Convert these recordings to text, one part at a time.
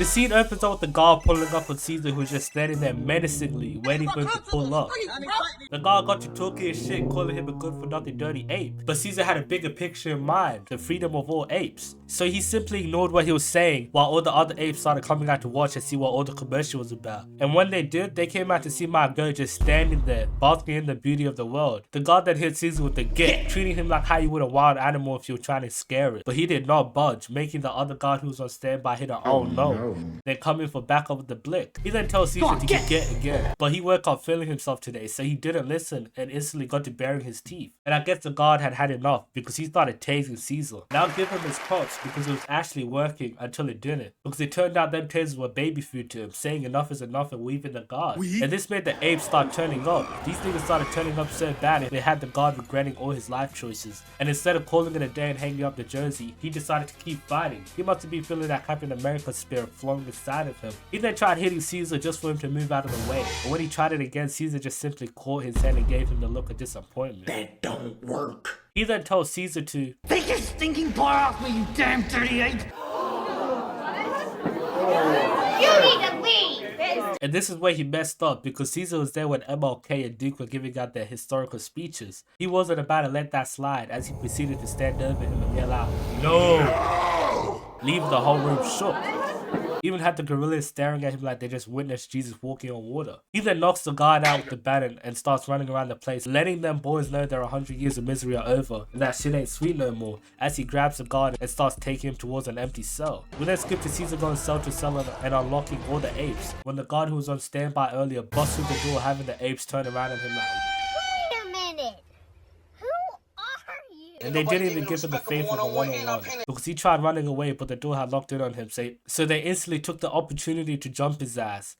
The scene opens up with the guard pulling up on Caesar, who's just standing there menacingly, waiting for him to pull up. The guard got to talking his shit, calling him a good-for-nothing dirty ape. But Caesar had a bigger picture in mind, the freedom of all apes. So he simply ignored what he was saying, while all the other apes started coming out to watch and see what all the commotion was about. And when they did, they came out to see my girl just standing there, basking in the beauty of the world. The guard then hit Caesar with the get, treating him like how you would a wild animal if you were trying to scare it. But he did not budge, making the other guard who was on standby hit an oh no. Then come in for backup with the blick. He then tells Caesar to get again, but he woke up feeling himself today, so he didn't listen and instantly got to baring his teeth. And I guess the guard had had enough because he started tasing Caesar. And I'll give him his props because it was actually working until it didn't, because it turned out them tasers were baby food to him, saying enough is enough and weaving the guard. And this made the apes start turning up. These niggas started turning up so bad they had the guard regretting all his life choices. And instead of calling it a day and hanging up the jersey, he decided to keep fighting. He must have been feeling that Captain America spirit flowing inside of him. He then tried hitting Caesar just for him to move out of the way. But when he tried it again, Caesar just simply caught his hand and gave him the look of disappointment. That don't work. He then told Caesar to take your stinking paw off me, you damn dirty ape! You need to leave! And this is where he messed up, because Caesar was there when MLK and Duke were giving out their historical speeches. He wasn't about to let that slide, as he proceeded to stand over him and yell out, "No!" Leaving the whole room shook. Even had the gorillas staring at him like they just witnessed Jesus walking on water. He then knocks the guard out with the baton and starts running around the place, letting them boys know their 100 years of misery are over and that shit ain't sweet no more, as he grabs the guard and starts taking him towards an empty cell. We then skip to Caesar going cell to cell and unlocking all the apes, when the guard who was on standby earlier busts through the door, having the apes turn around on him like, Wait a minute. Who are you? and they didn't even give him the favor of a one-on-one, because he tried running away but the door had locked in on him, so they instantly took the opportunity to jump his ass.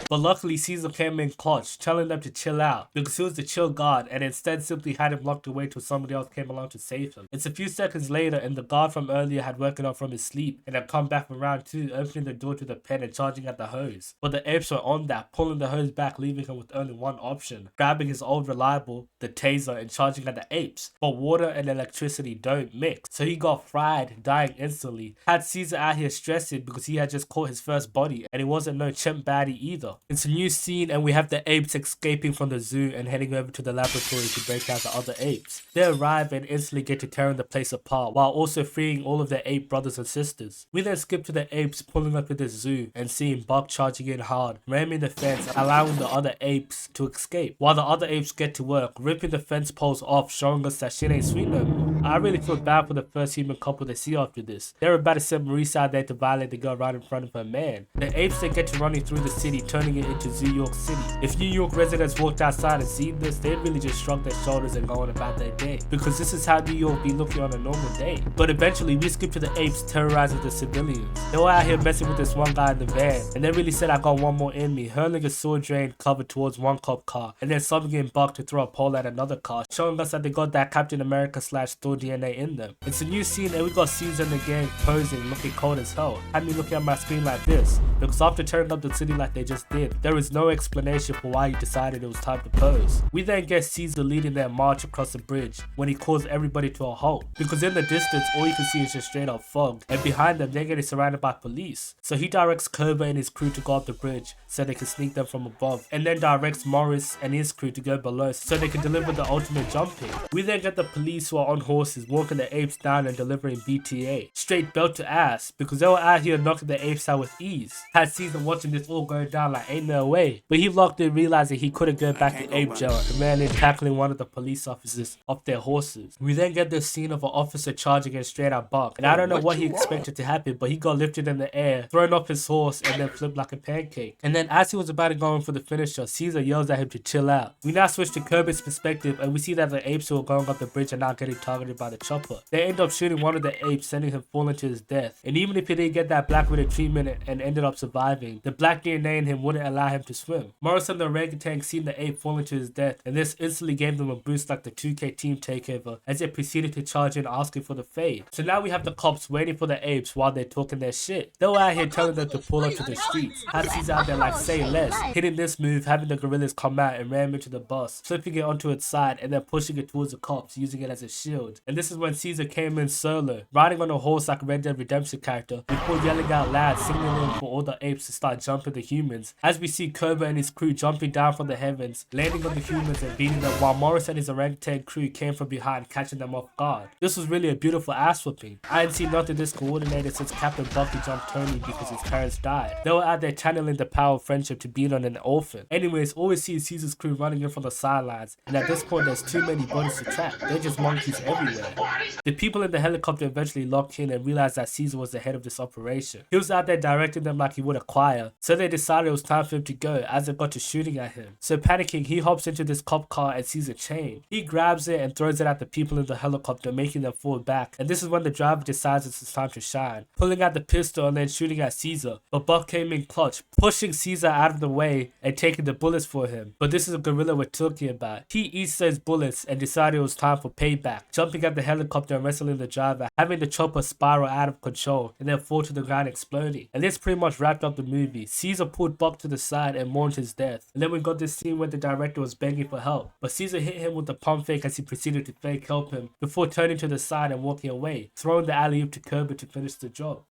But luckily Caesar came in clutch, telling them to chill out, because he was the chill guard, and instead simply had him locked away till somebody else came along to save him. It's a few seconds later and the guard from earlier had woken up from his sleep and had come back from round 2, opening the door to the pen and charging at the hose. But the apes were on that, pulling the hose back, leaving him with only one option, grabbing his old reliable, the taser, and charging at the apes. But water and electricity don't mix, so he got fried, dying instantly. Had Caesar out here stressing because he had just caught his first body and he wasn't no chimp baddie either. It's a new scene and we have the apes escaping from the zoo and heading over to the laboratory to break out the other apes. They arrive and instantly get to tearing the place apart, while also freeing all of their ape brothers and sisters. We then skip to the apes pulling up to the zoo and seeing Buck charging in hard, ramming the fence, allowing the other apes to escape, while the other apes get to work, ripping the fence poles off, showing us that shit ain't sweet no more. I really feel bad for the first human couple they see after this. They're about to send Marisa out there to violate the girl right in front of her man. The apes then get to running through the city, turning it into New York City. If New York residents walked outside and seen this, they'd really just shrug their shoulders and go on about their day, because this is how New York be looking on a normal day. But eventually we skip to the apes terrorizing the civilians. They were out here messing with this one guy in the van, and they really said I got one more in me, hurling a sword drain covered towards one cop car, and then summoning in Buck to throw a pole at another car, showing us that they got that Captain America / Thor DNA in them. It's a new scene and we got Caesar and the gang posing, looking cold as hell. Had me looking at my screen like this, because after turning up the city like they just did, there is no explanation for why he decided it was time to pose. We then get Caesar leading their march across the bridge when he calls everybody to a halt, because in the distance all you can see is just straight up fog, and behind them they're getting surrounded by police. So he directs Cobra and his crew to go up the bridge so they can sneak them from above, and then directs Morris and his crew to go below so they can deliver the ultimate jumping. We then get the police who are on horses walking the apes down and delivering BTA, straight belt to ass, because they were out here knocking the apes out with ease. Had Caesar watching this all go down like ain't no way, but he locked in realizing he couldn't go back to ape jail and ran in tackling one of the police officers off their horses. We then get this scene of an officer charging in straight out Buck, and I don't know what he expected to happen, but he got lifted in the air, thrown off his horse, and then flipped like a pancake. And then as he was about to go in for the finisher, Caesar yells at him to chill out. We now switch to Kirby's perspective and we see that the apes who are going up the bridge are now getting targeted by the chopper. They end up shooting one of the apes, sending him falling to his death. And even if he didn't get that Black Widow treatment and ended up surviving, the black DNA in him wouldn't allow him to swim. Morris and the orangutan seen the ape falling to his death, and this instantly gave them a boost like the 2K team takeover as they proceeded to charge in asking for the fade. So now we have the cops waiting for the apes while they're talking their shit. They were out here telling them to pull up to the streets. Hassie's out there like say less, hitting this move, having the gorillas come out and ram into the bus, flipping it onto its side and then pushing it towards the cops, using it as a shield. And this is when Caesar came in solo, riding on a horse like a Red Dead Redemption character, before yelling out loud, signaling for all the apes to start jumping the humans, as we see Cobra and his crew jumping down from the heavens, landing on the humans and beating them, while Morris and his orangutan crew came from behind, catching them off guard. This was really a beautiful ass whooping. I hadn't seen nothing this coordinated since Captain Bucky jumped Tony because his parents died. They were out there channeling the power of friendship to beat on an orphan. Anyways, all we see is Caesar's crew running in from the sidelines, and at this point there's too many bodies to track. They're just monkeys everywhere. The people in the helicopter eventually locked in and realized that Caesar was the head of this operation. He was out there directing them like he would a choir, so they decided it was time for him to go as they got to shooting at him. So panicking, he hops into this cop car and sees a chain. He grabs it and throws it at the people in the helicopter, making them fall back, and this is when the driver decides it's time to shine, pulling out the pistol and then shooting at Caesar. But Buck came in clutch, pushing Caesar out of the way and taking the bullets for him. But this is a gorilla we're talking about. He eats those bullets and decided it was time for payback, jumping at the helicopter and wrestling the driver, having the chopper spiral out of control and then fall to the ground exploding. And this pretty much wrapped up the movie. Caesar pulled Buck to the side and mourned his death. And then we got this scene where the director was begging for help, but Caesar hit him with the pump fake as he proceeded to fake help him before turning to the side and walking away, throwing the alley-oop to Kerber to finish the job.